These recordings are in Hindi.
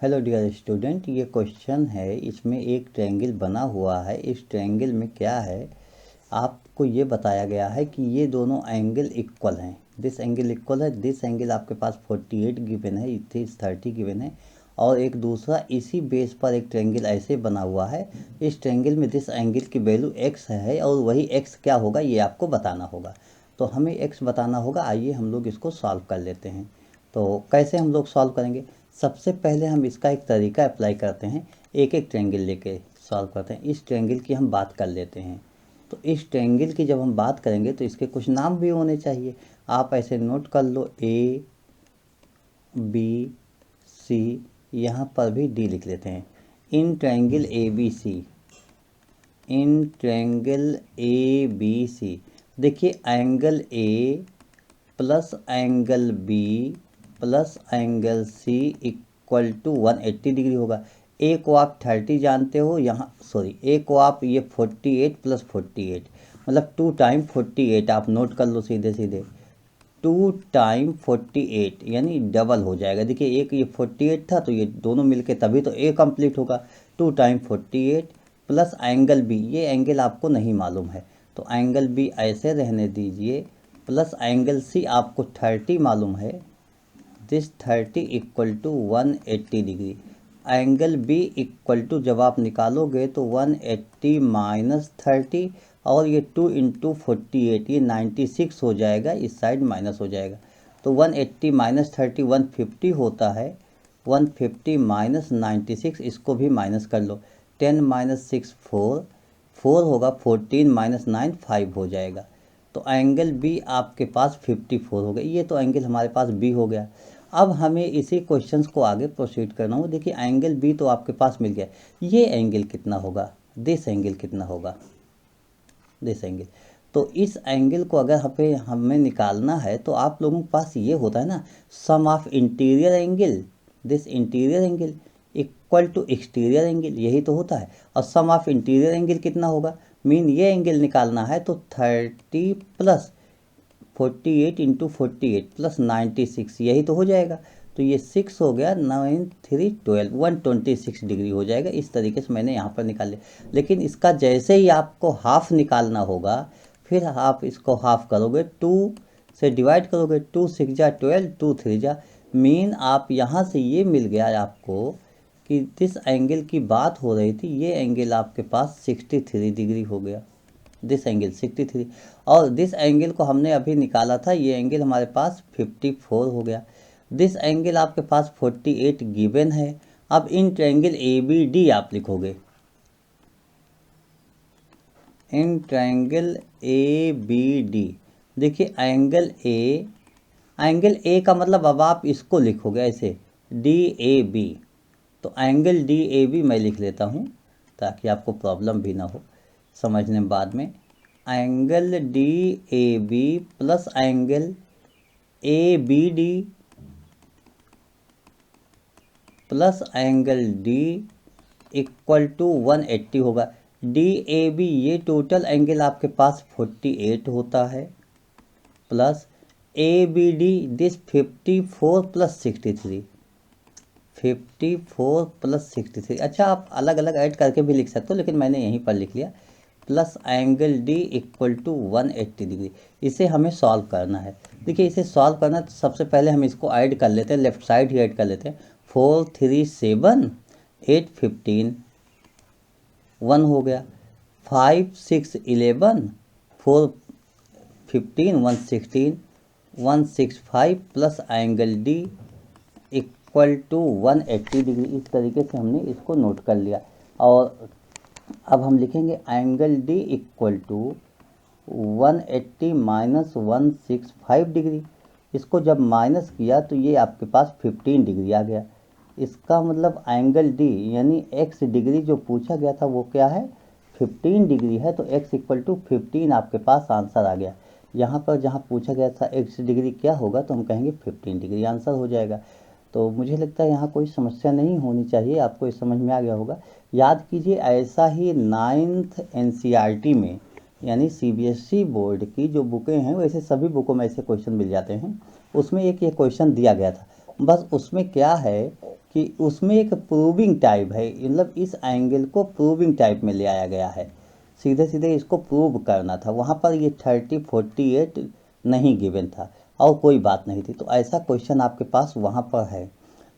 हेलो डियर स्टूडेंट, ये क्वेश्चन है। इसमें एक ट्रायंगल बना हुआ है। इस ट्रायंगल में क्या है, आपको ये बताया गया है कि ये दोनों एंगल इक्वल हैं। दिस एंगल इक्वल है, दिस एंगल आपके पास 48 गिवन है, दिस 30 गिवन है। और एक दूसरा इसी बेस पर एक ट्रायंगल ऐसे बना हुआ है। इस ट्रायंगल में दिस एंगल की वैल्यू x है और वही x क्या होगा ये आपको बताना होगा। तो हमें x बताना होगा। आइए हम लोग इसको सॉल्व कर लेते हैं। तो कैसे हम लोग सॉल्व करेंगे, सबसे पहले हम इसका एक तरीका अप्लाई करते हैं। एक एक ट्रायंगल लेके सॉल्व करते हैं। इस ट्रायंगल की हम बात कर लेते हैं। तो इस ट्रायंगल की जब हम बात करेंगे तो इसके कुछ नाम भी होने चाहिए। आप ऐसे नोट कर लो, ए बी सी, यहाँ पर भी डी लिख लेते हैं। In triangle A B C, in triangle A B C देखिए, angle A plus angle B plus angle C equal to 180 degree होगा। ए को आप 30 जानते हो, यहाँ सॉरी ए को आप ये 48 प्लस 48 मतलब 2 टाइम 48 आप नोट कर लो सीधे सीधे। 2 टाइम 48 यानी डबल हो जाएगा। देखिए एक ये 48 था तो ये दोनों मिलके तभी तो ए कंप्लीट होगा। 2 टाइम 48 प्लस एंगल बी, ये एंगल आपको नहीं मालूम है तो एंगल बी ऐसे रहने दीजिए, प्लस एंगल सी आपको 30 मालूम है, this 30 equal to 180 degree. Angle B equal to जब आप निकालोगे तो 180 माइनस 30 और ये 2 इंटू 48 ये 96 हो जाएगा, इस साइड माइनस हो जाएगा। तो 180 माइनस 30 150 होता है। 150 माइनस 96 इसको भी माइनस कर लो। 10 माइनस 6 4, 4 होगा। 14 माइनस 9 5 हो जाएगा। तो एंगल बी आपके पास 54 हो गया। ये तो एंगल हमारे पास बी हो गया। अब हमें इसी क्वेश्चंस को आगे प्रोसीड करना हो। देखिए एंगल बी तो आपके पास मिल गया, ये एंगल कितना होगा, दिस एंगल कितना होगा, दिस एंगल। तो इस एंगल को अगर हमें निकालना है तो आप लोगों के पास ये होता है ना, sum of interior angle, this interior angle equal to exterior angle, यही तो होता है। और सम ऑफ इंटीरियर एंगल कितना होगा, मीन ये एंगल निकालना है तो 30 प्लस 48 इंटू 48 प्लस 96, यही तो हो जाएगा। तो ये 6 हो गया, 9 3 12, 126 डिग्री हो जाएगा। इस तरीके से मैंने यहाँ पर निकाल लिया। लेकिन इसका जैसे ही आपको हाफ निकालना होगा, फिर आप इसको हाफ करोगे, 2 से डिवाइड करोगे, 2 6 जा 12, 2 3 जा, मीन आप यहाँ से ये मिल गया आपको कि जिस एंगल की बात हो रही थी ये एंगल आपके पास 63 डिग्री हो गया, दिस एंगल 63। और दिस एंगल को हमने अभी निकाला था, ये एंगल हमारे पास 54 हो गया। दिस एंगल आपके पास 48 गिवन है। अब in triangle A B D आप लिखोगे, in triangle A B D. देखिए एंगल ए का मतलब अब आप इसको लिखोगे ऐसे, डी ए बी। तो एंगल डी ए बी मैं लिख लेता हूँ ताकि आपको प्रॉब्लम भी ना हो समझने में बाद में। Angle D A B plus angle A B D plus angle D equal to 180 होगा। डी ए बी ये टोटल एंगल आपके पास 48 होता है, plus A B D this 54 plus 63, 54 plus 63। अच्छा आप अलग अलग ऐड करके भी लिख सकते हो लेकिन मैंने यहीं पर लिख लिया, plus angle D equal to 180 degree. इसे हमें सॉल्व करना है। देखिए इसे सॉल्व करना है तो सबसे पहले हम इसको ऐड कर लेते हैं, लेफ्ट साइड ही ऐड कर लेते हैं। 4 3 7 8 15 1 हो गया। 5 6 11 4 15 116 165 plus angle D equal to 180 degree. इस तरीके से हमने इसको नोट कर लिया। और अब हम लिखेंगे angle D equal to 180 minus 165 degree. इसको जब माइनस किया तो ये आपके पास 15 डिग्री आ गया। इसका मतलब एंगल डी यानी एक्स डिग्री जो पूछा गया था वो क्या है, 15 डिग्री है। तो x इक्वल टू 15 आपके पास आंसर आ गया। यहाँ पर जहाँ पूछा गया था x डिग्री क्या होगा तो हम कहेंगे 15 डिग्री आंसर हो जाएगा। तो मुझे लगता है यहाँ कोई समस्या नहीं होनी चाहिए, आपको इस समझ में आ गया होगा। याद कीजिए ऐसा ही 9th NCERT में यानी CBSE बोर्ड की जो बुकें हैं वैसे सभी बुकों में ऐसे क्वेश्चन मिल जाते हैं। उसमें एक ये क्वेश्चन दिया गया था, बस उसमें क्या है कि उसमें एक प्रूविंग टाइप है, मतलब इस एंगल को प्रूविंग टाइप में ले आया गया है, सीधे सीधे इसको प्रूव करना था। वहाँ पर ये 3048 नहीं गिवन था और कोई बात नहीं थी, तो ऐसा क्वेश्चन आपके पास वहाँ पर है।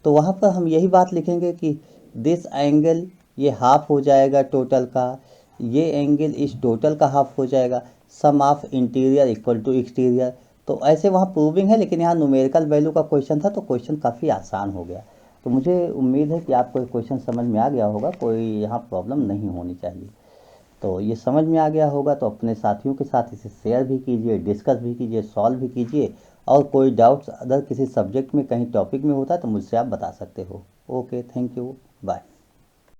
तो वहाँ पर हम यही बात लिखेंगे कि दिस एंगल, ये हाफ हो जाएगा टोटल का, ये एंगल इस टोटल का हाफ हो जाएगा, sum of interior equal to exterior. तो ऐसे वहाँ प्रूविंग है, लेकिन यहाँ न्यूमेरिकल वैल्यू का क्वेश्चन था, तो क्वेश्चन काफ़ी आसान हो गया। तो मुझे उम्मीद है कि आपको क्वेश्चन समझ में आ गया होगा, कोई यहाँ प्रॉब्लम नहीं होनी चाहिए। तो ये समझ में आ गया होगा तो अपने साथियों के साथ इसे शेयर भी कीजिए, डिस्कस भी कीजिए, सॉल्व भी कीजिए, और कोई डाउट्स अदर किसी सब्जेक्ट में कहीं टॉपिक में होता है तो मुझसे आप बता सकते हो। Okay, thank you, bye.